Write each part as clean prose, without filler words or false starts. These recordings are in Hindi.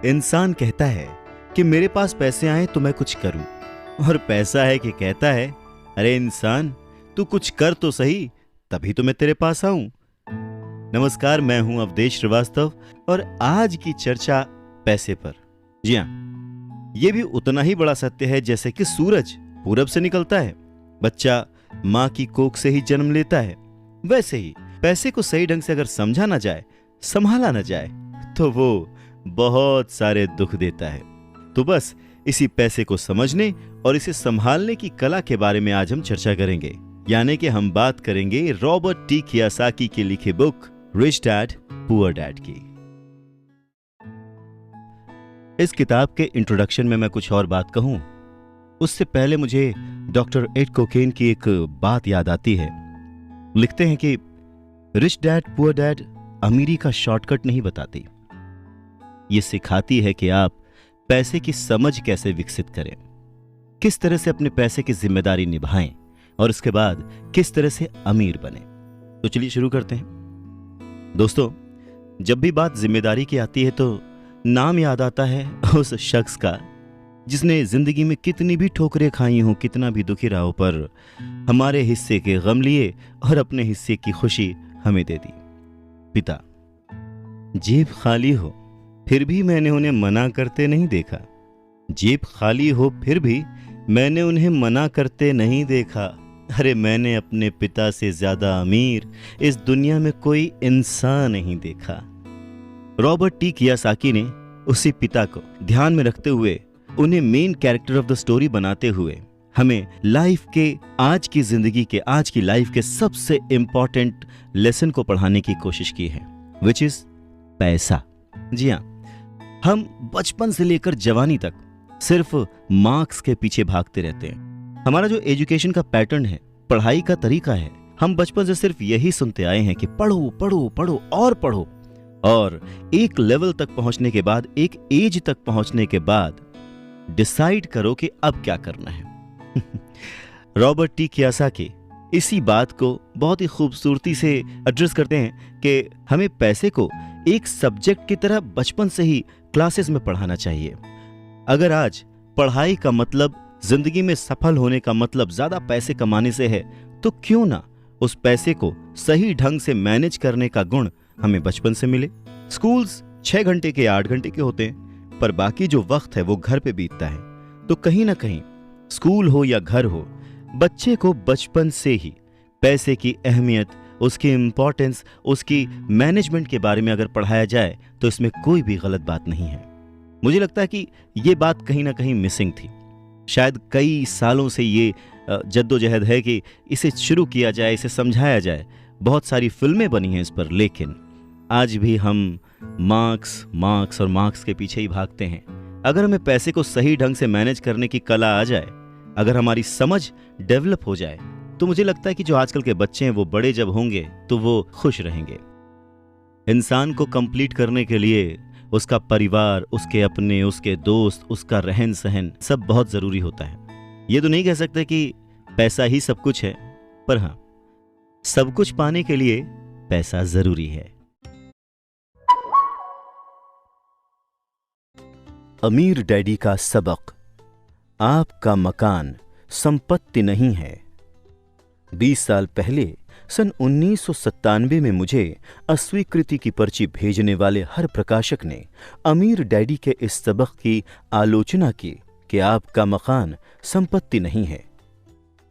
इंसान कहता है कि मेरे पास पैसे आए तो मैं कुछ करूं, और पैसा है कि कहता है अरे इंसान तू कुछ कर तो सही, तभी तो मैं तेरे पास आऊं। नमस्कार, मैं हूं अवधेश श्रीवास्तव और आज की चर्चा पैसे पर। जी हां, यह भी उतना ही बड़ा सत्य है जैसे कि सूरज पूरब से निकलता है, बच्चा मां की कोख से ही जन्म लेता है, वैसे ही पैसे को सही ढंग से अगर समझा ना जाए, संभाला ना जाए, तो वो बहुत सारे दुख देता है। तो बस इसी पैसे को समझने और इसे संभालने की कला के बारे में आज हम चर्चा करेंगे, यानी कि हम बात करेंगे रॉबर्ट टी कियोसाकी की लिखी book rich dad poor dad की। इस किताब के इंट्रोडक्शन में मैं कुछ और बात कहूं, उससे पहले मुझे डॉक्टर एड कोकेन की एक बात याद आती है। लिखते हैं कि रिच डैड पुअर डैड अमीरी का शॉर्टकट नहीं बताती, ये सिखाती है कि आप पैसे की समझ कैसे विकसित करें, किस तरह से अपने पैसे की जिम्मेदारी निभाएं और उसके बाद किस तरह से अमीर बने। तो चलिए शुरू करते हैं। दोस्तों, जब भी बात जिम्मेदारी की आती है तो नाम याद आता है उस शख्स का जिसने जिंदगी में कितनी भी ठोकरें खाई हों, कितना भी दुखी रहा हो, पर हमारे हिस्से के गम लिए और अपने हिस्से की खुशी हमें दे दी। पिता। जेब खाली हो फिर भी मैंने उन्हें मना करते नहीं देखा, जेब खाली हो फिर भी मैंने उन्हें मना करते नहीं देखा। अरे मैंने अपने पिता से ज्यादा अमीर इस दुनिया में कोई इंसान नहीं देखा। रॉबर्ट टी कियोसाकी ने उसी पिता को ध्यान में रखते हुए, उन्हें main character of the story बनाते हुए हमें लाइफ के, आज की जिंदगी के, आज की लाइफ के सबसे इंपॉर्टेंट लेसन को पढ़ाने की कोशिश की है, विच इज पैसा। जी हाँ, हम बचपन से लेकर जवानी तक सिर्फ मार्क्स के पीछे भागते रहते हैं। हमारा जो एजुकेशन का पैटर्न है, पढ़ाई का तरीका है, हम बचपन से सिर्फ यही सुनते आए हैं कि पढ़ो पढ़ो पढ़ो और पढ़ो, और एक लेवल तक पहुंचने के बाद, एक एज तक पहुंचने के बाद डिसाइड करो कि अब क्या करना है। रॉबर्ट टी कियोसाकी इसी बात को बहुत ही खूबसूरती से एड्रेस करते हैं कि हमें पैसे को एक सब्जेक्ट की तरह बचपन से ही क्लासेस में पढ़ाना चाहिए। अगर आज पढ़ाई का मतलब, जिंदगी में सफल होने का मतलब ज्यादा पैसे कमाने से है, तो क्यों ना उस पैसे को सही ढंग से मैनेज करने का गुण हमें बचपन से मिले। स्कूल्स 6 घंटे के 8 घंटे के होते हैं, पर बाकी जो वक्त है वो घर पे बीतता है। तो कहीं ना कहीं स्कूल हो या घर हो, बच्चे को बचपन से ही पैसे की अहमियत, उसकी इंपॉर्टेंस, उसकी मैनेजमेंट के बारे में अगर पढ़ाया जाए तो इसमें कोई भी गलत बात नहीं है। मुझे लगता है कि ये बात कहीं ना कहीं मिसिंग थी। शायद कई सालों से ये जद्दोजहद है कि इसे शुरू किया जाए, इसे समझाया जाए। बहुत सारी फिल्में बनी हैं इस पर, लेकिन आज भी हम मार्क्स मार्क्स और मार्क्स के पीछे ही भागते हैं। अगर हमें पैसे को सही ढंग से मैनेज करने की कला आ जाए, अगर हमारी समझ डेवलप हो जाए, तो मुझे लगता है कि जो आजकल के बच्चे हैं वो बड़े जब होंगे तो वो खुश रहेंगे। इंसान को कंप्लीट करने के लिए उसका परिवार, उसके अपने, उसके दोस्त, उसका रहन सहन सब बहुत जरूरी होता है। ये तो नहीं कह सकते कि पैसा ही सब कुछ है, पर हाँ, सब कुछ पाने के लिए पैसा जरूरी है। अमीर डैडी का सबक। आपका मकान संपत्ति नहीं है। 20 साल पहले सन 1997 में मुझे अस्वीकृति की पर्ची भेजने वाले हर प्रकाशक ने अमीर डैडी के इस सबक की आलोचना की कि आपका मकान संपत्ति नहीं है।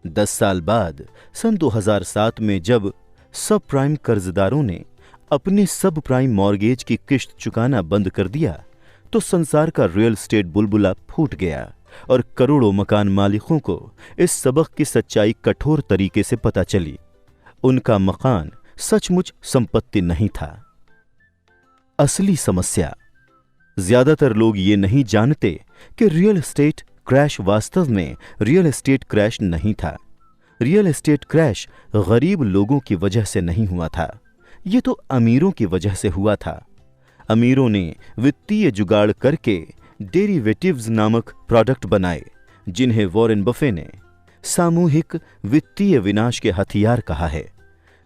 10 साल बाद सन 2007 में जब सब प्राइम कर्जदारों ने अपने सब प्राइम मॉर्गेज की किश्त चुकाना बंद कर दिया, तो संसार का रियल एस्टेट बुलबुला फूट गया और करोड़ों मकान मालिकों को इस सबक की सच्चाई कठोर तरीके से पता चली। उनका मकान सचमुच संपत्ति नहीं था। असली समस्या, ज्यादातर लोग ये नहीं जानते कि रियल एस्टेट क्रैश वास्तव में रियल एस्टेट क्रैश नहीं था। रियल एस्टेट क्रैश गरीब लोगों की वजह से नहीं हुआ था, ये तो अमीरों की वजह से हुआ था। अमीरों ने वित्तीय जुगाड़ करके डेरिवेटिव्स नामक प्रोडक्ट बनाए, जिन्हें वॉरेन बफे ने सामूहिक वित्तीय विनाश के हथियार कहा है।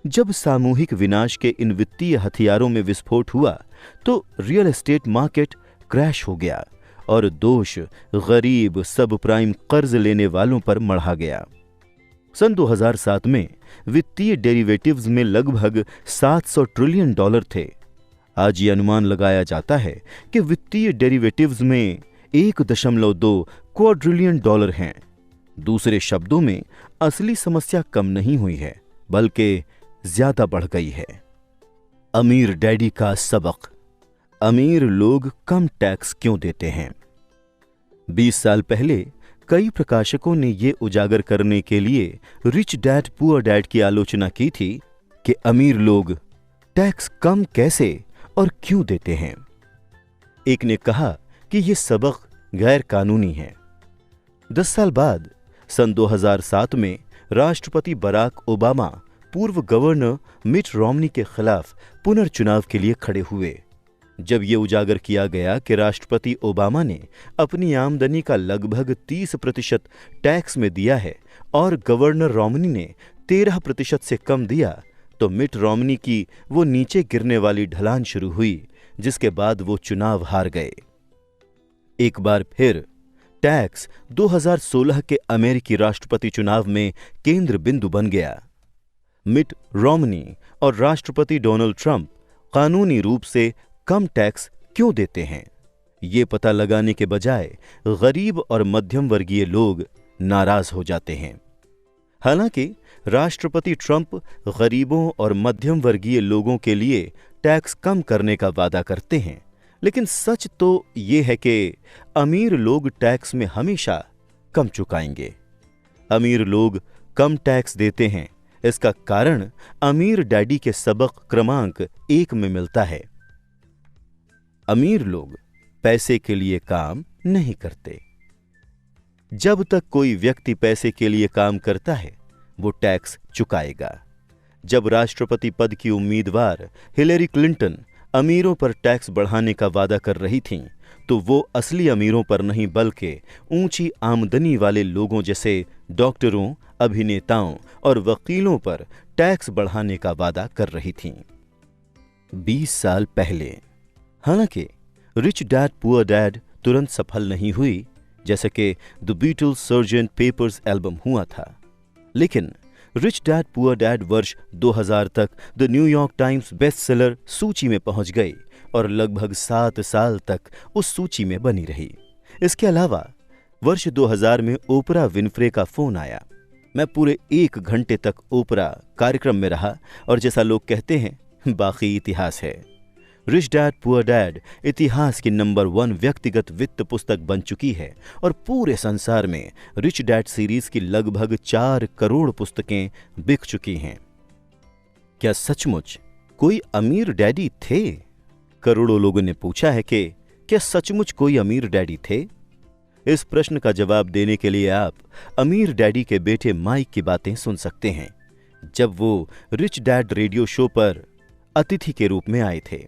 जब सामूहिक विनाश के इन वित्तीय हथियारों में विस्फोट हुआ तो रियल एस्टेट मार्केट क्रैश हो गया और दोष गरीब सब प्राइम कर्ज लेने वालों पर मढ़ा गया। सन 2007 में वित्तीय डेरिवेटिव्स में लगभग $700 ट्रिलियन थे। आज ये अनुमान लगाया जाता है कि वित्तीय डेरिवेटिव्स में 1.2 क्वाड्रिलियन हैं। दूसरे शब्दों में असली समस्या कम नहीं हुई है बल्कि ज्यादा बढ़ गई है। अमीर डैडी का सबक। अमीर लोग कम टैक्स क्यों देते हैं? 20 साल पहले कई प्रकाशकों ने यह उजागर करने के लिए रिच डैड पुअर डैड की आलोचना की थी कि अमीर लोग टैक्स कम कैसे और क्यों देते हैं। एक ने कहा कि यह सबक गैर कानूनी है। 10 साल बाद सन 2007 में राष्ट्रपति बराक ओबामा पूर्व गवर्नर मिट रोमनी के खिलाफ पुनर्चुनाव के लिए खड़े हुए। जब यह उजागर किया गया कि राष्ट्रपति ओबामा ने अपनी आमदनी का लगभग 30% टैक्स में दिया है और गवर्नर रोमनी ने 13% से कम दिया, तो मिट रोमनी की वो नीचे गिरने वाली ढलान शुरू हुई, जिसके बाद वो चुनाव हार गए। एक बार फिर टैक्स 2016 के अमेरिकी राष्ट्रपति चुनाव में केंद्र बिंदु बन गया। मिट रोमनी और राष्ट्रपति डोनाल्ड ट्रंप कानूनी रूप से कम टैक्स क्यों देते हैं, ये पता लगाने के बजाय गरीब और मध्यम वर्गीय लोग नाराज हो जाते हैं। हालांकि राष्ट्रपति ट्रंप गरीबों और मध्यम वर्गीय लोगों के लिए टैक्स कम करने का वादा करते हैं, लेकिन सच तो ये है कि अमीर लोग टैक्स में हमेशा कम चुकाएंगे। अमीर लोग कम टैक्स देते हैं, इसका कारण अमीर डैडी के सबक क्रमांक 1 में मिलता है। अमीर लोग पैसे के लिए काम नहीं करते। जब तक कोई व्यक्ति पैसे के लिए काम करता है, वो टैक्स चुकाएगा। जब राष्ट्रपति पद की उम्मीदवार हिलेरी क्लिंटन अमीरों पर टैक्स बढ़ाने का वादा कर रही थीं, तो वो असली अमीरों पर नहीं बल्कि ऊंची आमदनी वाले लोगों जैसे डॉक्टरों, अभिनेताओं और वकीलों पर टैक्स बढ़ाने का वादा कर रही थीं। 20 साल पहले हालांकि रिच डैड पुअर डैड तुरंत सफल नहीं हुई, जैसे कि the Beatles sergeant Pepper's album हुआ था, लेकिन रिच डैड पुअर डैड वर्ष 2000 तक the New York times best seller सूची में पहुंच गई और लगभग 7 साल तक उस सूची में बनी रही। इसके अलावा वर्ष 2000 में ओपरा विनफ्रे का फोन आया। मैं पूरे 1 घंटे तक ओपरा कार्यक्रम में रहा और जैसा लोग कहते हैं, बाकी इतिहास है। रिच डैड पुअर डैड इतिहास की नंबर 1 व्यक्तिगत वित्त पुस्तक बन चुकी है और पूरे संसार में रिच डैड सीरीज की लगभग 4 करोड़ पुस्तकें बिक चुकी हैं। क्या सचमुच कोई अमीर डैडी थे? करोड़ों लोगों ने पूछा है कि क्या सचमुच कोई अमीर डैडी थे? इस प्रश्न का जवाब देने के लिए आप अमीर डैडी के बेटे माइक की बातें सुन सकते हैं, जब वो रिच डैड रेडियो शो पर अतिथि के रूप में आए थे।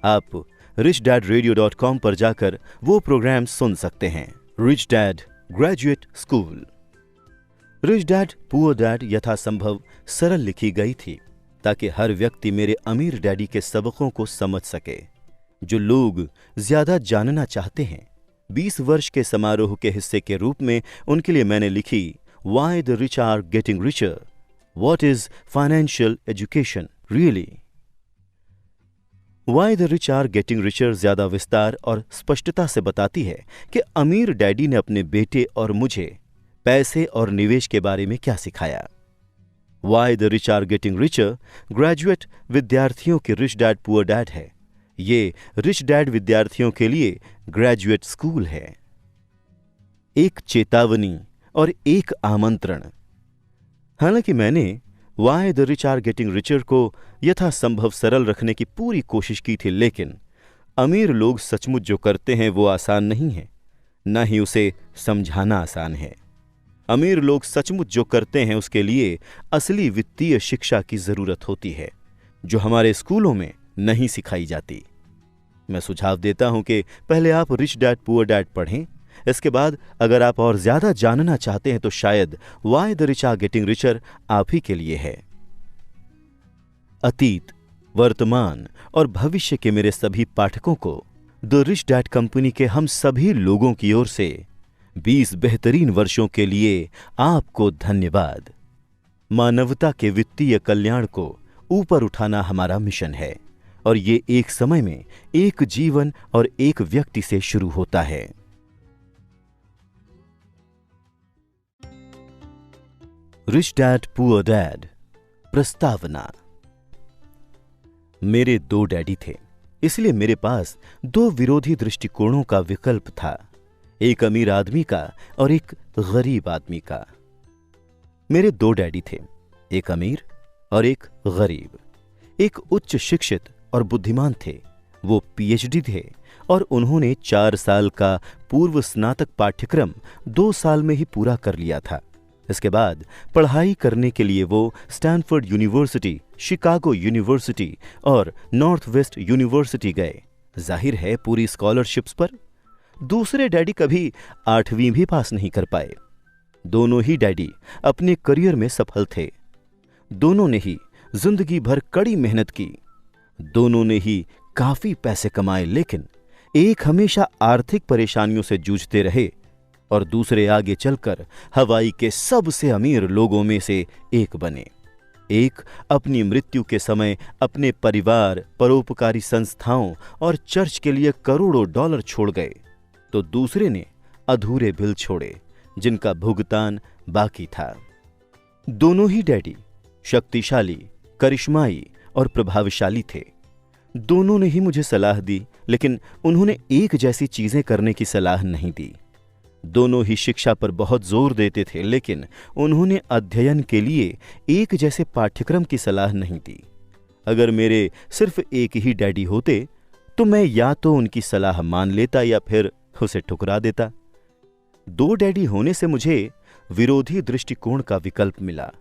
आप richdadradio.com पर जाकर वो प्रोग्राम सुन सकते हैं। Rich dad graduate school. Rich dad poor dad यथासंभव सरल लिखी गई थी ताकि हर व्यक्ति मेरे अमीर डैडी के सबकों को समझ सके, जो लोग ज्यादा जानना चाहते हैं। 20 वर्ष के समारोह के हिस्से के रूप में उनके लिए मैंने लिखी Why the Rich Are Getting Richer, What is Financial Education Really? Why the Rich Are Getting Richer ज्यादा विस्तार और स्पष्टता से बताती है कि अमीर डैडी ने अपने बेटे और मुझे पैसे और निवेश के बारे में क्या सिखाया। Why the Rich Are Getting Richer graduate विद्यार्थियों की रिच डैड पुअर डैड है। ये रिच डैड विद्यार्थियों के लिए ग्रेजुएट स्कूल है। एक चेतावनी और एक आमंत्रण। हालांकि मैंने Why the Rich Are Getting Richer को यथासंभव सरल रखने की पूरी कोशिश की थी, लेकिन अमीर लोग सचमुच जो करते हैं वो आसान नहीं है, न ही उसे समझाना आसान है। अमीर लोग सचमुच जो करते हैं उसके लिए असली वित्तीय शिक्षा की जरूरत होती है, जो हमारे स्कूलों में नहीं सिखाई जाती। मैं सुझाव देता हूं कि पहले आप रिच डैड पुअर डैड पढ़ें, इसके बाद अगर आप और ज्यादा जानना चाहते हैं तो शायद Why the Rich Are Getting Richer आप ही के लिए है। अतीत, वर्तमान और भविष्य के मेरे सभी पाठकों को द रिच डैड कंपनी के हम सभी लोगों की ओर से 20 बेहतरीन वर्षों के लिए आपको धन्यवाद। मानवता के वित्तीय कल्याण को ऊपर उठाना हमारा मिशन है और ये एक समय में एक जीवन और एक व्यक्ति से शुरू होता है। रिच डैड पुअर डैड प्रस्तावना। मेरे 2 डैडी थे, इसलिए मेरे पास 2 विरोधी दृष्टिकोणों का विकल्प था, एक अमीर आदमी का और एक गरीब आदमी का। मेरे 2 डैडी थे, एक अमीर और एक गरीब। एक उच्च शिक्षित और बुद्धिमान थे, वो पीएचडी थे और उन्होंने 4 साल का पूर्व स्नातक पाठ्यक्रम 2 साल में ही पूरा कर लिया था। इसके बाद पढ़ाई करने के लिए वो स्टैनफोर्ड यूनिवर्सिटी, शिकागो यूनिवर्सिटी और नॉर्थ वेस्ट यूनिवर्सिटी गए, जाहिर है पूरी स्कॉलरशिप्स पर। दूसरे डैडी कभी 8वीं भी पास नहीं कर पाए। दोनों ही डैडी अपने करियर में सफल थे। दोनों ने ही जिंदगी भर कड़ी मेहनत की। दोनों ने ही काफी पैसे कमाए, लेकिन एक हमेशा आर्थिक परेशानियों से जूझते रहे और दूसरे आगे चलकर हवाई के सबसे अमीर लोगों में से एक बने। एक अपनी मृत्यु के समय अपने परिवार, परोपकारी संस्थाओं और चर्च के लिए करोड़ों डॉलर छोड़ गए, तो दूसरे ने अधूरे बिल छोड़े जिनका भुगतान बाकी था। दोनों ही डैडी शक्तिशाली, करिश्माई और प्रभावशाली थे। दोनों ने ही मुझे सलाह दी, लेकिन उन्होंने एक जैसी चीजें करने की सलाह नहीं दी। दोनों ही शिक्षा पर बहुत जोर देते थे, लेकिन उन्होंने अध्ययन के लिए एक जैसे पाठ्यक्रम की सलाह नहीं दी। अगर मेरे सिर्फ एक ही डैडी होते तो मैं या तो उनकी सलाह मान लेता या फिर उसे ठुकरा देता। 2 डैडी होने से मुझे विरोधी दृष्टिकोण का विकल्प मिला,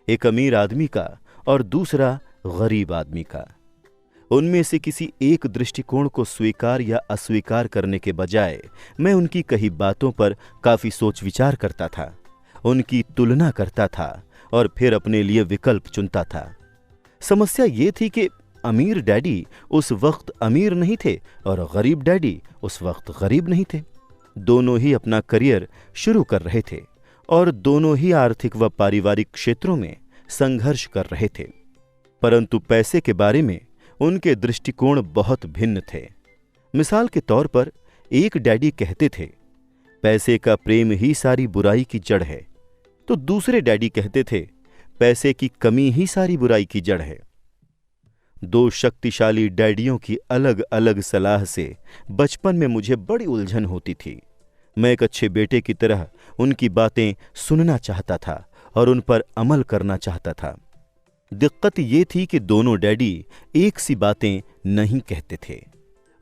एक अमीर आदमी का और दूसरा गरीब आदमी का। उनमें से किसी एक दृष्टिकोण को स्वीकार या अस्वीकार करने के बजाय मैं उनकी कही बातों पर काफी सोच विचार करता था, उनकी तुलना करता था और फिर अपने लिए विकल्प चुनता था। समस्या ये थी कि अमीर डैडी उस वक्त अमीर नहीं थे और गरीब डैडी उस वक्त गरीब नहीं थे। दोनों ही अपना करियर शुरू कर रहे थे और दोनों ही आर्थिक व पारिवारिक क्षेत्रों में संघर्ष कर रहे थे, परंतु पैसे के बारे में उनके दृष्टिकोण बहुत भिन्न थे। मिसाल के तौर पर एक डैडी कहते थे, पैसे का प्रेम ही सारी बुराई की जड़ है, तो दूसरे डैडी कहते थे, पैसे की कमी ही सारी बुराई की जड़ है। 2 शक्तिशाली डैडियों की अलग अलग सलाह से बचपन में मुझे बड़ी उलझन होती थी। मैं एक अच्छे बेटे की तरह उनकी बातें सुनना चाहता था और उन पर अमल करना चाहता था। दिक्कत ये थी कि दोनों डैडी एक सी बातें नहीं कहते थे।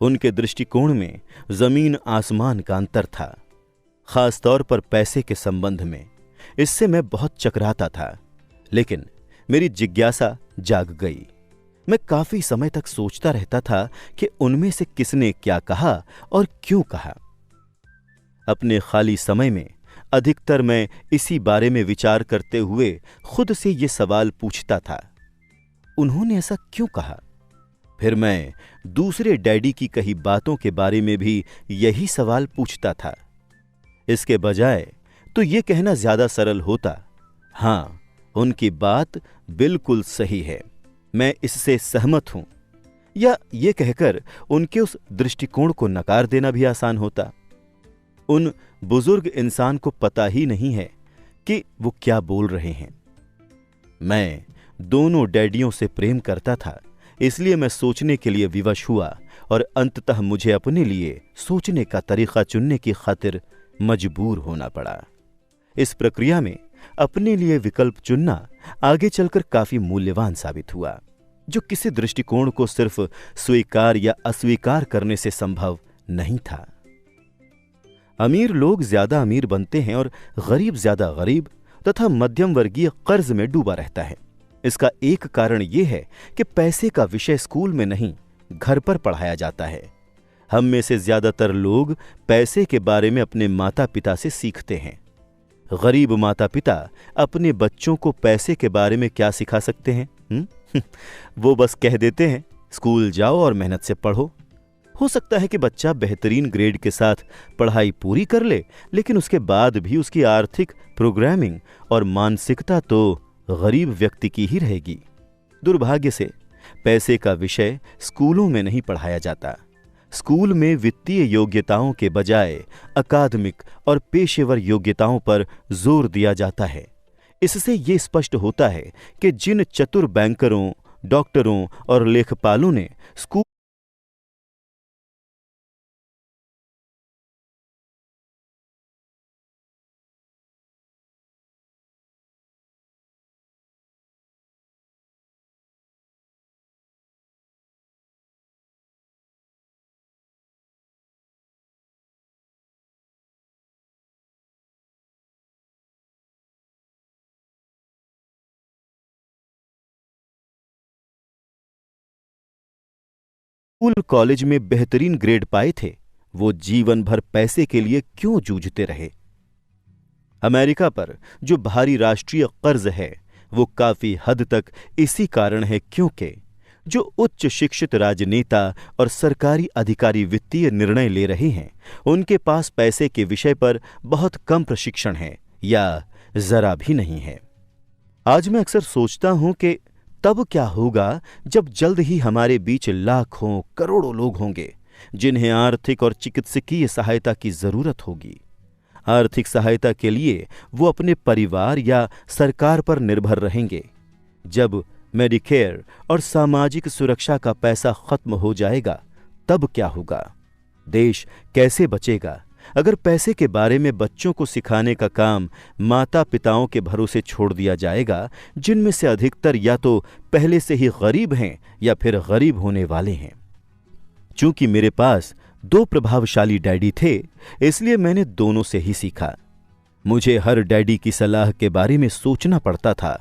उनके दृष्टिकोण में जमीन आसमान का अंतर था, खास तौर पर पैसे के संबंध में। इससे मैं बहुत चकराता था, लेकिन मेरी जिज्ञासा जाग गई। मैं काफी समय तक सोचता रहता था कि उनमें से किसने क्या कहा और क्यों कहा। अपने खाली समय में अधिकतर मैं इसी बारे में विचार करते हुए खुद से ये सवाल पूछता था, उन्होंने ऐसा क्यों कहा? फिर मैं दूसरे डैडी की कही बातों के बारे में भी यही सवाल पूछता था। इसके बजाय तो ये कहना ज्यादा सरल होता, हां, उनकी बात बिल्कुल सही है, मैं इससे सहमत हूं, या ये कहकर उनके उस दृष्टिकोण को नकार देना भी आसान होता। उन बुजुर्ग इंसान को पता ही नहीं है कि वो क्या बोल रहे हैं। मैं दोनों डैडियों से प्रेम करता था, इसलिए मैं सोचने के लिए विवश हुआ और अंततः मुझे अपने लिए सोचने का तरीका चुनने की खातिर मजबूर होना पड़ा। इस प्रक्रिया में अपने लिए विकल्प चुनना आगे चलकर काफी मूल्यवान साबित हुआ, जो किसी दृष्टिकोण को सिर्फ स्वीकार या अस्वीकार करने से संभव नहीं था। अमीर लोग ज्यादा अमीर बनते हैं और गरीब ज्यादा गरीब तथा मध्यम वर्गीय कर्ज में डूबा रहता है। इसका एक कारण यह है कि पैसे का विषय स्कूल में नहीं, घर पर पढ़ाया जाता है। हम में से ज्यादातर लोग पैसे के बारे में अपने माता पिता से सीखते हैं। गरीब माता पिता अपने बच्चों को पैसे के बारे में क्या सिखा सकते हैं? वो बस कह देते हैं, स्कूल जाओ और मेहनत से पढ़ो। हो सकता है कि बच्चा बेहतरीन ग्रेड के साथ पढ़ाई पूरी कर ले, लेकिन उसके बाद भी उसकी आर्थिक प्रोग्रामिंग और मानसिकता तो गरीब व्यक्ति की ही रहेगी। दुर्भाग्य से पैसे का विषय स्कूलों में नहीं पढ़ाया जाता। स्कूल में वित्तीय योग्यताओं के बजाय अकादमिक और पेशेवर योग्यताओं पर जोर दिया जाता है। इससे ये स्पष्ट होता है कि जिन चतुर बैंकरों, डॉक्टरों और लेखपालों ने स्कूल कॉलेज में बेहतरीन ग्रेड पाए थे, वो जीवन भर पैसे के लिए क्यों जूझते रहे? अमेरिका पर जो भारी राष्ट्रीय कर्ज है वो काफी हद तक इसी कारण है क्योंकि जो उच्च शिक्षित राजनेता और सरकारी अधिकारी वित्तीय निर्णय ले रहे हैं, उनके पास पैसे के विषय पर बहुत कम प्रशिक्षण है या जरा भी नहीं है। आज मैं अक्सर सोचता हूं कि तब क्या होगा जब जल्द ही हमारे बीच लाखों करोड़ों लोग होंगे जिन्हें आर्थिक और चिकित्सकीय सहायता की जरूरत होगी। आर्थिक सहायता के लिए वो अपने परिवार या सरकार पर निर्भर रहेंगे। जब मेडिकेयर और सामाजिक सुरक्षा का पैसा खत्म हो जाएगा तब क्या होगा? देश कैसे बचेगा? अगर पैसे के बारे में बच्चों को सिखाने का काम माता पिताओं के भरोसे छोड़ दिया जाएगा, जिनमें से अधिकतर या तो पहले से ही गरीब हैं या फिर गरीब होने वाले हैं। चूंकि मेरे पास 2 प्रभावशाली डैडी थे, इसलिए मैंने दोनों से ही सीखा। मुझे हर डैडी की सलाह के बारे में सोचना पड़ता था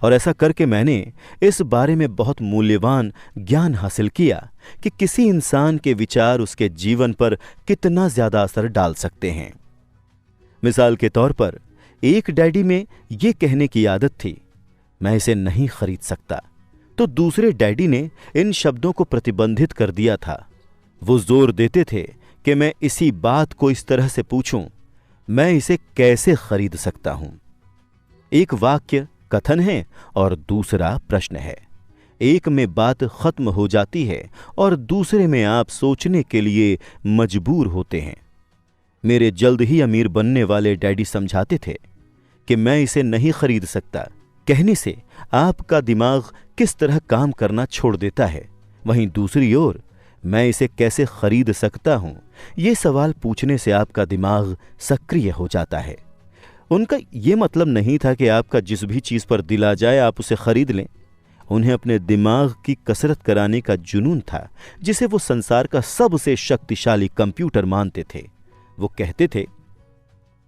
और ऐसा करके मैंने इस बारे में बहुत मूल्यवान ज्ञान हासिल किया कि किसी इंसान के विचार उसके जीवन पर कितना ज्यादा असर डाल सकते हैं। मिसाल के तौर पर एक डैडी में यह कहने की आदत थी, मैं इसे नहीं खरीद सकता, तो दूसरे डैडी ने इन शब्दों को प्रतिबंधित कर दिया था। वो जोर देते थे कि मैं इसी बात को इस तरह से पूछूं, मैं इसे कैसे खरीद सकता हूं? एक वाक्य कथन है और दूसरा प्रश्न है। एक में बात खत्म हो जाती है और दूसरे में आप सोचने के लिए मजबूर होते हैं। मेरे जल्द ही अमीर बनने वाले डैडी समझाते थे कि मैं इसे नहीं खरीद सकता कहने से आपका दिमाग किस तरह काम करना छोड़ देता है, वहीं दूसरी ओर मैं इसे कैसे खरीद सकता हूं, ये सवाल पूछने से आपका दिमाग सक्रिय हो जाता है। उनका यह मतलब नहीं था कि आपका जिस भी चीज पर दिल आ जाए आप उसे खरीद लें। उन्हें अपने दिमाग की कसरत कराने का जुनून था, जिसे वो संसार का सबसे शक्तिशाली कंप्यूटर मानते थे। वो कहते थे,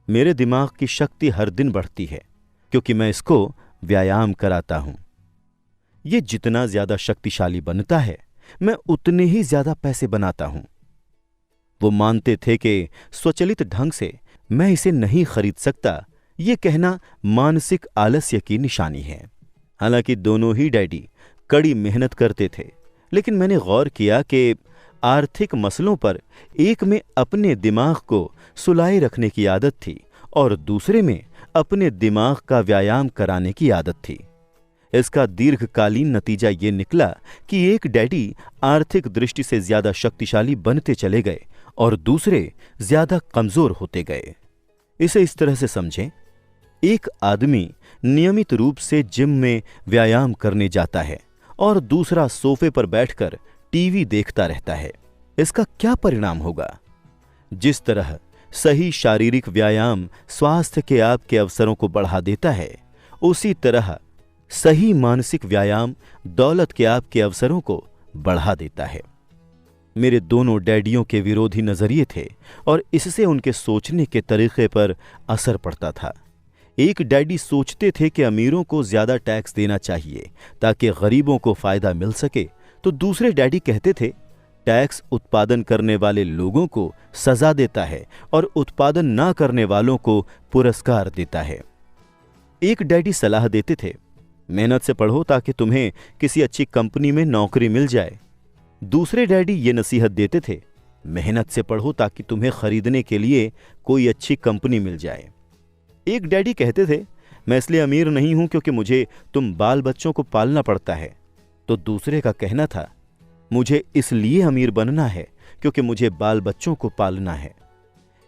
मेरे दिमाग की शक्ति हर दिन बढ़ती है क्योंकि मैं इसको व्यायाम कराता हूं। ये जितना ज्यादा शक्तिशाली बनता है, मैं उतने ही ज्यादा पैसे बनाता हूं। वो मानते थे कि स्वचालित ढंग से मैं इसे नहीं खरीद सकता, ये कहना मानसिक आलस्य की निशानी है। हालांकि दोनों ही डैडी कड़ी मेहनत करते थे, लेकिन मैंने गौर किया कि आर्थिक मसलों पर एक में अपने दिमाग को सुलाए रखने की आदत थी और दूसरे में अपने दिमाग का व्यायाम कराने की आदत थी। इसका दीर्घकालीन नतीजा ये निकला कि एक डैडी आर्थिक दृष्टि से ज्यादा शक्तिशाली बनते चले गए और दूसरे ज्यादा कमजोर होते गए। इसे इस तरह से समझें, एक आदमी नियमित रूप से जिम में व्यायाम करने जाता है और दूसरा सोफे पर बैठकर टीवी देखता रहता है। इसका क्या परिणाम होगा? जिस तरह सही शारीरिक व्यायाम स्वास्थ्य के आपके अवसरों को बढ़ा देता है, उसी तरह सही मानसिक व्यायाम दौलत के आपके अवसरों को बढ़ा देता है। मेरे दोनों डैडियों के विरोधी नजरिए थे और इससे उनके सोचने के तरीके पर असर पड़ता था। एक डैडी सोचते थे कि अमीरों को ज्यादा टैक्स देना चाहिए ताकि गरीबों को फायदा मिल सके, तो दूसरे डैडी कहते थे टैक्स उत्पादन करने वाले लोगों को सजा देता है और उत्पादन ना करने वालों को पुरस्कार देता है। एक डैडी सलाह देते थे मेहनत से पढ़ो ताकि तुम्हें किसी अच्छी कंपनी में नौकरी मिल जाए। दूसरे डैडी ये नसीहत देते थे मेहनत से पढ़ो ताकि तुम्हें खरीदने के लिए कोई अच्छी कंपनी मिल जाए। एक डैडी कहते थे, मैं इसलिए अमीर नहीं हूं क्योंकि मुझे तुम बाल बच्चों को पालना पड़ता है। तो दूसरे का कहना था, मुझे इसलिए अमीर बनना है क्योंकि मुझे बाल बच्चों को पालना है।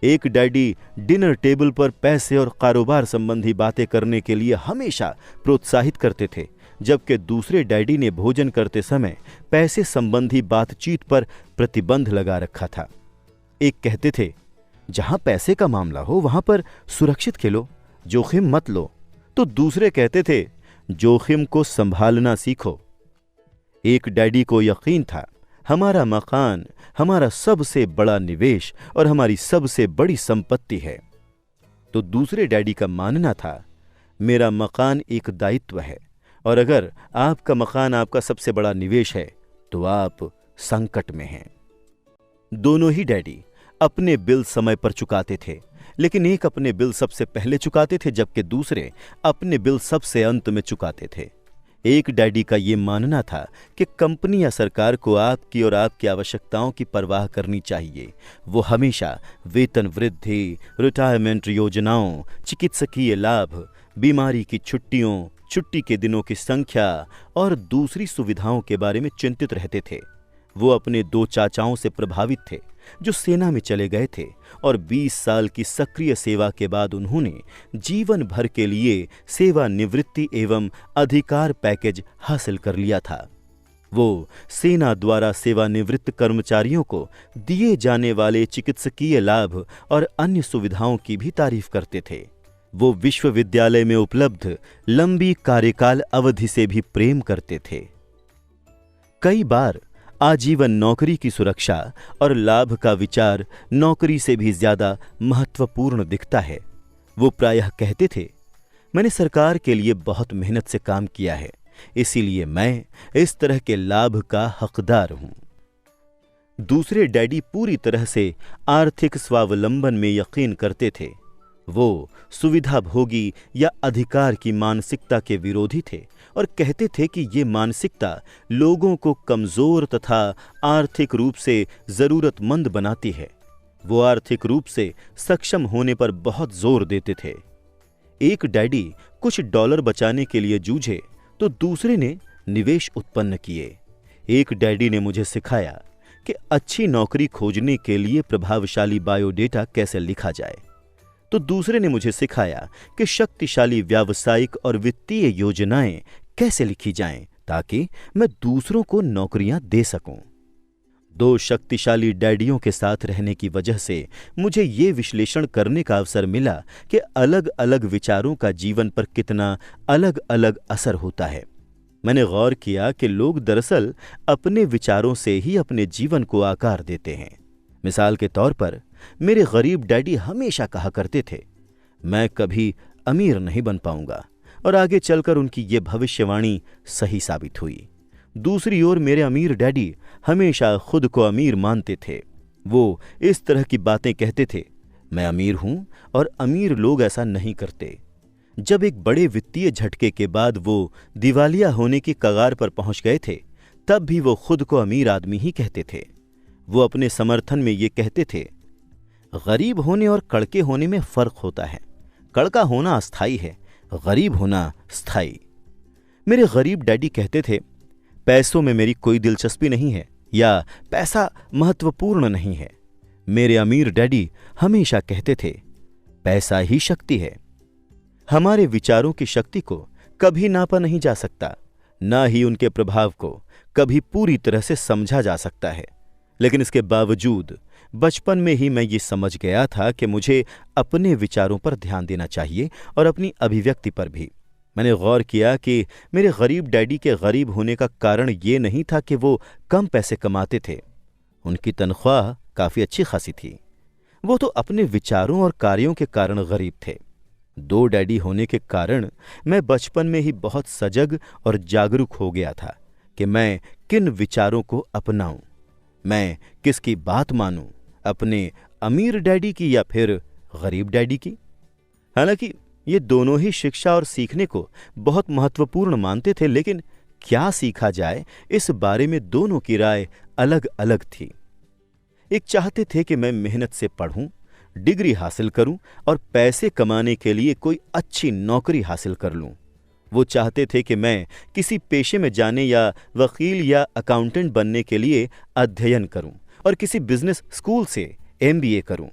एक डैडी डिनर टेबल पर पैसे और कारोबार संबंधी बातें करने के लिए हमेशा प्रोत्साहित करते थे, जबकि दूसरे डैडी ने भोजन करते समय पैसे संबंधी बातचीत पर प्रतिबंध लगा रखा था। एक कहते थे, जहां पैसे का मामला हो वहां पर सुरक्षित खेलो, जोखिम मत लो। तो दूसरे कहते थे, जोखिम को संभालना सीखो। एक डैडी को यकीन था, हमारा मकान हमारा सबसे बड़ा निवेश और हमारी सबसे बड़ी संपत्ति है। तो दूसरे डैडी का मानना था, मेरा मकान एक दायित्व है और अगर आपका मकान आपका सबसे बड़ा निवेश है तो आप संकट में हैं। दोनों ही डैडी अपने बिल समय पर चुकाते थे, लेकिन एक अपने बिल सबसे पहले चुकाते थे जबकि दूसरे अपने बिल सबसे अंत में चुकाते थे। एक डैडी का यह मानना था कि कंपनी या सरकार को आपकी और आपकी आवश्यकताओं की परवाह करनी चाहिए। वो हमेशा वेतन वृद्धि, रिटायरमेंट योजनाओं, चिकित्सकीय लाभ, बीमारी की छुट्टियों, छुट्टी के दिनों की संख्या और दूसरी सुविधाओं के बारे में चिंतित रहते थे। वो अपने 2 चाचाओं से प्रभावित थे जो सेना में चले गए थे और 20 साल की सक्रिय सेवा के बाद उन्होंने जीवन भर के लिए सेवानिवृत्ति एवं अधिकार पैकेज हासिल कर लिया था। वो सेना द्वारा सेवानिवृत्त कर्मचारियों को दिए जाने वाले चिकित्सकीय लाभ और अन्य सुविधाओं की भी तारीफ करते थे। वो विश्वविद्यालय में उपलब्ध लंबी कार्यकाल अवधि से भी प्रेम करते थे। कई बार आजीवन नौकरी की सुरक्षा और लाभ का विचार नौकरी से भी ज्यादा महत्वपूर्ण दिखता है। वो प्रायः कहते थे, मैंने सरकार के लिए बहुत मेहनत से काम किया है, इसीलिए मैं इस तरह के लाभ का हकदार हूं। दूसरे डैडी पूरी तरह से आर्थिक स्वावलंबन में यकीन करते थे। वो सुविधा भोगी या अधिकार की मानसिकता के विरोधी थे और कहते थे कि ये मानसिकता लोगों को कमजोर तथा आर्थिक रूप से जरूरतमंद बनाती है। वो आर्थिक रूप से सक्षम होने पर बहुत जोर देते थे। एक डैडी कुछ डॉलर बचाने के लिए जूझे तो दूसरे ने निवेश उत्पन्न किए। एक डैडी ने मुझे सिखाया कि अच्छी नौकरी खोजने के लिए प्रभावशाली बायोडेटा कैसे लिखा जाए, तो दूसरे ने मुझे सिखाया कि शक्तिशाली व्यावसायिक और वित्तीय योजनाएं कैसे लिखी जाएं ताकि मैं दूसरों को नौकरियां दे सकूं। 2 शक्तिशाली डैडियों के साथ रहने की वजह से मुझे ये विश्लेषण करने का अवसर मिला कि अलग अलग विचारों का जीवन पर कितना अलग अलग असर होता है। मैंने गौर किया कि लोग दरअसल अपने विचारों से ही अपने जीवन को आकार देते हैं। मिसाल के तौर पर मेरे गरीब डैडी हमेशा कहा करते थे, मैं कभी अमीर नहीं बन पाऊंगा, और आगे चलकर उनकी ये भविष्यवाणी सही साबित हुई। दूसरी ओर मेरे अमीर डैडी हमेशा खुद को अमीर मानते थे। वो इस तरह की बातें कहते थे, मैं अमीर हूं और अमीर लोग ऐसा नहीं करते। जब एक बड़े वित्तीय झटके के बाद वो दिवालिया होने की कगार पर पहुंच गए थे, तब भी वो खुद को अमीर आदमी ही कहते थे। वो अपने समर्थन में ये कहते थे, गरीब होने और कड़के होने में फर्क होता है। कड़का होना अस्थाई है, गरीब होना स्थायी। मेरे गरीब डैडी कहते थे, पैसों में मेरी कोई दिलचस्पी नहीं है या पैसा महत्वपूर्ण नहीं है। मेरे अमीर डैडी हमेशा कहते थे, पैसा ही शक्ति है। हमारे विचारों की शक्ति को कभी नापा नहीं जा सकता, ना ही उनके प्रभाव को कभी पूरी तरह से समझा जा सकता है। लेकिन इसके बावजूद बचपन में ही मैं ये समझ गया था कि मुझे अपने विचारों पर ध्यान देना चाहिए और अपनी अभिव्यक्ति पर भी। मैंने गौर किया कि मेरे गरीब डैडी के गरीब होने का कारण ये नहीं था कि वो कम पैसे कमाते थे। उनकी तनख्वाह काफ़ी अच्छी खासी थी। वो तो अपने विचारों और कार्यों के कारण गरीब थे। 2 डैडी होने के कारण मैं बचपन में ही बहुत सजग और जागरूक हो गया था कि मैं किन विचारों को अपनाऊं, मैं किसकी बात मानूं, अपने अमीर डैडी की या फिर गरीब डैडी की। हालांकि ये दोनों ही शिक्षा और सीखने को बहुत महत्वपूर्ण मानते थे, लेकिन क्या सीखा जाए इस बारे में दोनों की राय अलग अलग थी। एक चाहते थे कि मैं मेहनत से पढ़ूं, डिग्री हासिल करूं और पैसे कमाने के लिए कोई अच्छी नौकरी हासिल कर लूं। वो चाहते थे कि मैं किसी पेशे में जाने या वकील या अकाउंटेंट बनने के लिए अध्ययन करूं और किसी बिजनेस स्कूल से MBA करूं।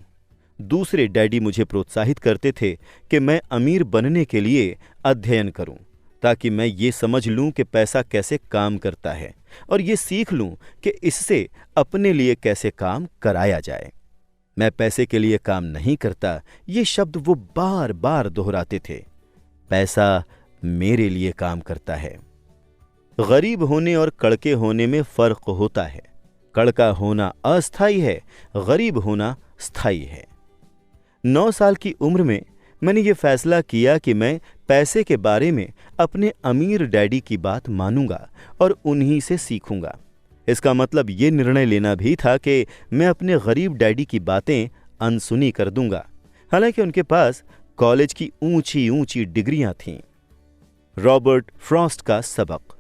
दूसरे डैडी मुझे प्रोत्साहित करते थे कि मैं अमीर बनने के लिए अध्ययन करूं, ताकि मैं ये समझ लूं कि पैसा कैसे काम करता है और ये सीख लूं कि इससे अपने लिए कैसे काम कराया जाए। मैं पैसे के लिए काम नहीं करता, ये शब्द वो बार बार दोहराते थे। पैसा मेरे लिए काम करता है। गरीब होने और कड़के होने में फर्क होता है। कड़का होना अस्थायी है, गरीब होना स्थायी है। 9 साल की उम्र में मैंने ये फैसला किया कि मैं पैसे के बारे में अपने अमीर डैडी की बात मानूंगा और उन्हीं से सीखूंगा। इसका मतलब ये निर्णय लेना भी था कि मैं अपने गरीब डैडी की बातें अनसुनी कर दूंगा, हालांकि उनके पास कॉलेज की ऊंची ऊंची डिग्रियां थीं। रॉबर्ट फ्रॉस्ट का सबक।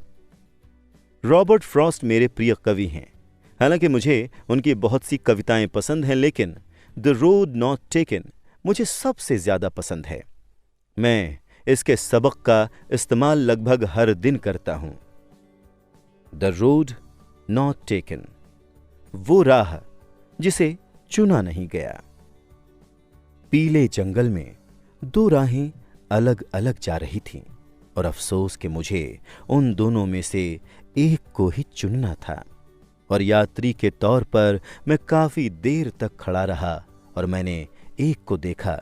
रॉबर्ट फ्रॉस्ट मेरे प्रिय कवि हैं। हालांकि मुझे उनकी बहुत सी कविताएं पसंद हैं, लेकिन द रोड नॉट टेकन मुझे सबसे ज्यादा पसंद है। मैं इसके सबक का इस्तेमाल लगभग हर दिन करता हूं। द रोड नॉट टेकन, वो राह जिसे चुना नहीं गया। पीले जंगल में 2 राहें अलग अलग जा रही थीं और अफसोस कि मुझे उन दोनों में से एक को ही चुनना था। और यात्री के तौर पर मैं काफी देर तक खड़ा रहा और मैंने एक को देखा,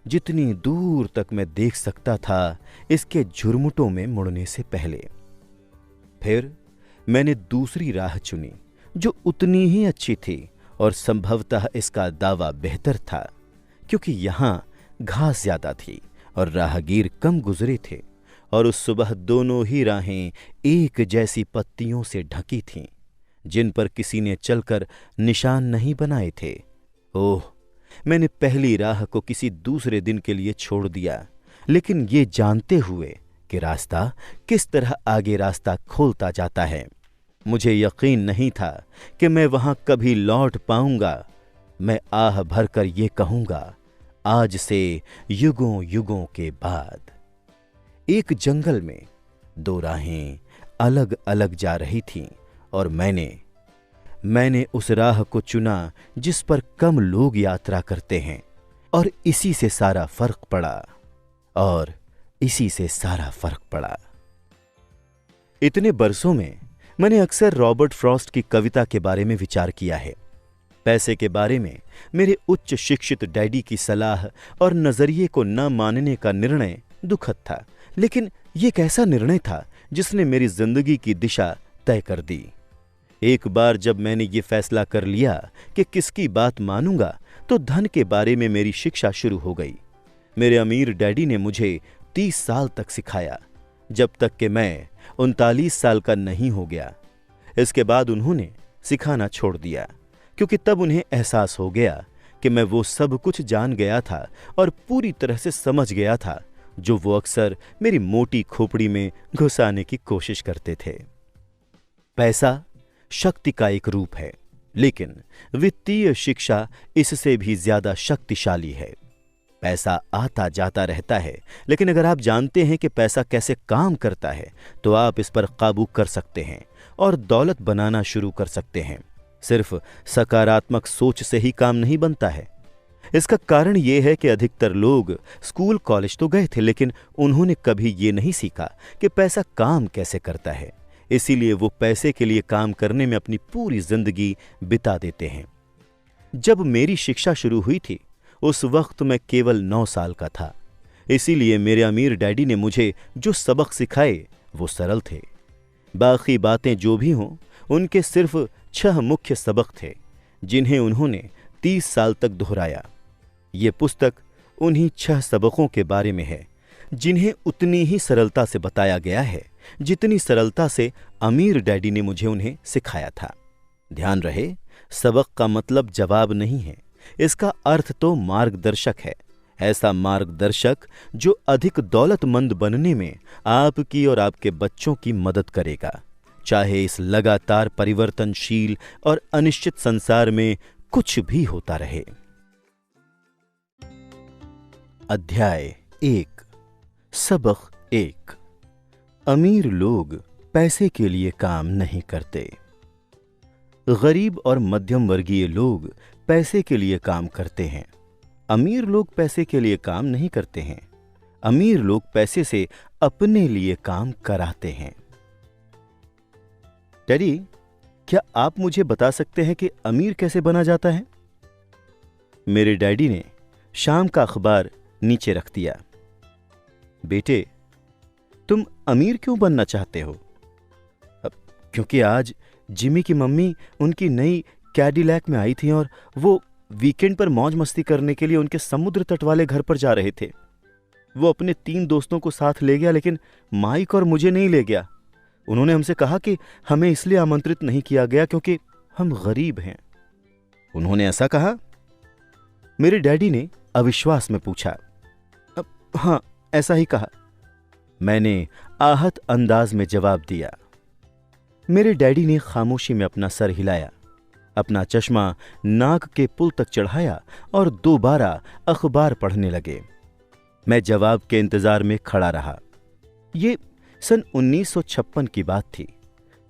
जितनी दूर तक मैं देख सकता था इसके झुरमुटों में मुड़ने से पहले। फिर मैंने दूसरी राह चुनी जो उतनी ही अच्छी थी और संभवतः इसका दावा बेहतर था, क्योंकि यहां घास ज्यादा थी और राहगीर कम गुजरे थे और उस सुबह दोनों ही राहें एक जैसी पत्तियों से ढकी थीं, जिन पर किसी ने चलकर निशान नहीं बनाए थे। ओह, मैंने पहली राह को किसी दूसरे दिन के लिए छोड़ दिया, लेकिन ये जानते हुए कि रास्ता किस तरह आगे रास्ता खोलता जाता है। मुझे यकीन नहीं था कि मैं वहां कभी लौट पाऊंगा। मैं आह भरकर ये कहूंगा, आज से युगों युगों के बाद। एक जंगल में 2 राहें अलग अलग जा रही थीं और मैंने उस राह को चुना जिस पर कम लोग यात्रा करते हैं, और इसी से सारा फर्क पड़ा। इतने बरसों में मैंने अक्सर रॉबर्ट फ्रॉस्ट की कविता के बारे में विचार किया है। पैसे के बारे में मेरे उच्च शिक्षित डैडी की सलाह और नजरिए को न मानने का निर्णय दुखद था, लेकिन यह एक ऐसा निर्णय था जिसने मेरी जिंदगी की दिशा तय कर दी। एक बार जब मैंने ये फैसला कर लिया कि किसकी बात मानूंगा, तो धन के बारे में मेरी शिक्षा शुरू हो गई। मेरे अमीर डैडी ने मुझे 30 साल तक सिखाया, जब तक कि मैं 39 साल का नहीं हो गया। इसके बाद उन्होंने सिखाना छोड़ दिया, क्योंकि तब उन्हें एहसास हो गया कि मैं वो सब कुछ जान गया था और पूरी तरह से समझ गया था जो वो अक्सर मेरी मोटी खोपड़ी में घुसाने की कोशिश करते थे। पैसा शक्ति का एक रूप है, लेकिन वित्तीय शिक्षा इससे भी ज्यादा शक्तिशाली है। पैसा आता जाता रहता है, लेकिन अगर आप जानते हैं कि पैसा कैसे काम करता है, तो आप इस पर काबू कर सकते हैं और दौलत बनाना शुरू कर सकते हैं। सिर्फ सकारात्मक सोच से ही काम नहीं बनता है। इसका कारण यह है कि अधिकतर लोग स्कूल कॉलेज तो गए थे, लेकिन उन्होंने कभी ये नहीं सीखा कि पैसा काम कैसे करता है। इसीलिए वो पैसे के लिए काम करने में अपनी पूरी जिंदगी बिता देते हैं। जब मेरी शिक्षा शुरू हुई थी, उस वक्त मैं केवल 9 साल का था। इसीलिए मेरे अमीर डैडी ने मुझे जो सबक सिखाए वो सरल थे। बाकी बातें जो भी हों, उनके सिर्फ 6 मुख्य सबक थे, जिन्हें उन्होंने 30 साल तक दोहराया। ये पुस्तक उन्हीं 6 सबकों के बारे में है, जिन्हें उतनी ही सरलता से बताया गया है जितनी सरलता से अमीर डैडी ने मुझे उन्हें सिखाया था। ध्यान रहे, सबक का मतलब जवाब नहीं है, इसका अर्थ तो मार्गदर्शक है। ऐसा मार्गदर्शक जो अधिक दौलतमंद बनने में आपकी और आपके बच्चों की मदद करेगा, चाहे इस लगातार परिवर्तनशील और अनिश्चित संसार में कुछ भी होता रहे। अध्याय 1। सबक 1। अमीर लोग पैसे के लिए काम नहीं करते। गरीब और मध्यम वर्गीय लोग पैसे के लिए काम करते हैं। अमीर लोग पैसे के लिए काम नहीं करते हैं। अमीर लोग पैसे से अपने लिए काम कराते हैं। टेडी, क्या आप मुझे बता सकते हैं कि अमीर कैसे बना जाता है? मेरे डैडी ने शाम का अखबार नीचे रख दिया। बेटे, तुम अमीर क्यों बनना चाहते हो? क्योंकि आज जिमी की मम्मी उनकी नई कैडिलैक में आई थी और वो वीकेंड पर मौज मस्ती करने के लिए उनके समुद्र तट वाले घर पर जा रहे थे। वो अपने 3 दोस्तों को साथ ले गया, लेकिन माइक और मुझे नहीं ले गया। उन्होंने हमसे कहा कि हमें इसलिए आमंत्रित नहीं किया गया क्योंकि हम गरीब हैं। उन्होंने ऐसा कहा? मेरे डैडी ने अविश्वास में पूछा। हाँ, ऐसा ही कहा। मैंने आहत अंदाज में जवाब दिया। मेरे डैडी ने खामोशी में अपना सर हिलाया, अपना चश्मा नाक के पुल तक चढ़ाया और दोबारा अखबार पढ़ने लगे। मैं जवाब के इंतजार में खड़ा रहा। ये सन 1956 की बात थी।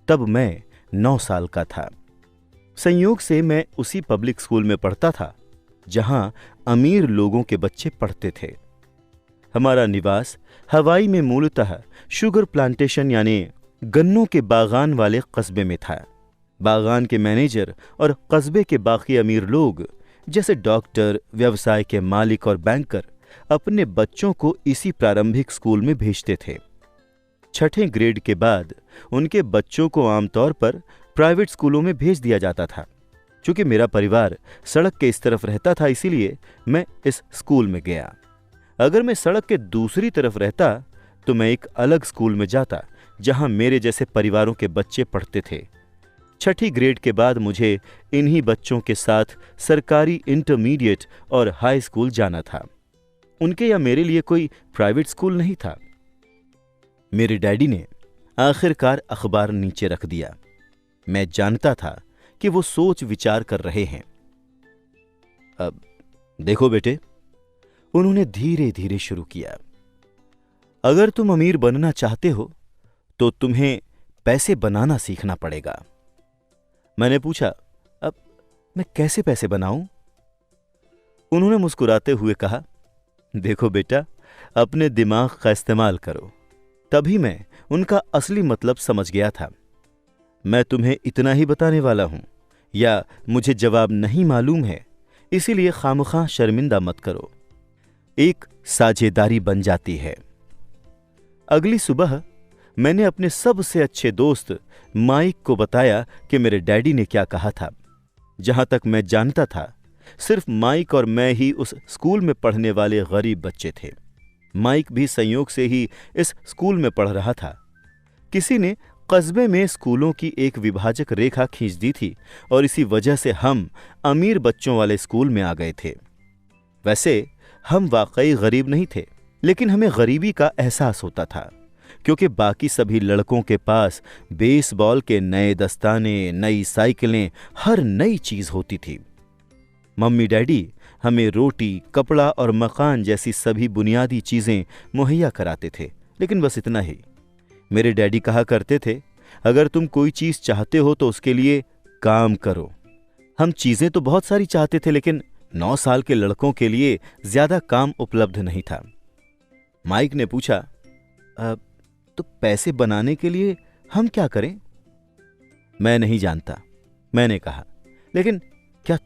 तब मैं 9 साल का था। संयोग से मैं उसी पब्लिक स्कूल में पढ़ता था जहां अमीर लोगों के बच्चे पढ़ते थे। हमारा निवास हवाई में मूलतः शुगर प्लांटेशन यानी गन्नों के बागान वाले कस्बे में था। बागान के मैनेजर और कस्बे के बाकी अमीर लोग जैसे डॉक्टर, व्यवसाय के मालिक और बैंकर अपने बच्चों को इसी प्रारंभिक स्कूल में भेजते थे। 6ठे ग्रेड के बाद उनके बच्चों को आमतौर पर प्राइवेट स्कूलों में भेज दिया जाता था। चूंकि मेरा परिवार सड़क के इस तरफ रहता था, इसीलिए मैं इस स्कूल में गया। अगर मैं सड़क के दूसरी तरफ रहता तो मैं एक अलग स्कूल में जाता जहां मेरे जैसे परिवारों के बच्चे पढ़ते थे। 6ठी ग्रेड के बाद मुझे इन्हीं बच्चों के साथ सरकारी इंटरमीडिएट और हाई स्कूल जाना था। उनके या मेरे लिए कोई प्राइवेट स्कूल नहीं था। मेरे डैडी ने आखिरकार अखबार नीचे रख दिया। मैं जानता था कि वो सोच विचार कर रहे हैं। अब देखो बेटे, उन्होंने धीरे धीरे शुरू किया। अगर तुम अमीर बनना चाहते हो तो तुम्हें पैसे बनाना सीखना पड़ेगा। मैंने पूछा, अब मैं कैसे पैसे बनाऊं? उन्होंने मुस्कुराते हुए कहा, देखो बेटा, अपने दिमाग का इस्तेमाल करो। तभी मैं उनका असली मतलब समझ गया था। मैं तुम्हें इतना ही बताने वाला हूं, या मुझे जवाब नहीं मालूम है, इसीलिए खामखा शर्मिंदा मत करो। एक साझेदारी बन जाती है। अगली सुबह मैंने अपने सबसे अच्छे दोस्त माइक को बताया कि मेरे डैडी ने क्या कहा था। जहां तक मैं जानता था, सिर्फ माइक और मैं ही उस स्कूल में पढ़ने वाले गरीब बच्चे थे। माइक भी संयोग से ही इस स्कूल में पढ़ रहा था। किसी ने कस्बे में स्कूलों की एक विभाजक रेखा खींच दी थी और इसी वजह से हम अमीर बच्चों वाले स्कूल में आ गए थे। वैसे हम वाकई गरीब नहीं थे, लेकिन हमें गरीबी का एहसास होता था क्योंकि बाकी सभी लड़कों के पास बेसबॉल के नए दस्ताने, नई साइकिलें, हर नई चीज होती थी। मम्मी डैडी हमें रोटी, कपड़ा और मकान जैसी सभी बुनियादी चीजें मुहैया कराते थे, लेकिन बस इतना ही। मेरे डैडी कहा करते थे, अगर तुम कोई चीज चाहते हो तो उसके लिए काम करो। हम चीजें तो बहुत सारी चाहते थे, लेकिन 9 साल के लड़कों के लिए ज्यादा काम उपलब्ध नहीं था। माइक ने पूछा, तो पैसे बनाने के लिए हम क्या करें? मैं नहीं जानता, मैंने कहा, लेकिन क्या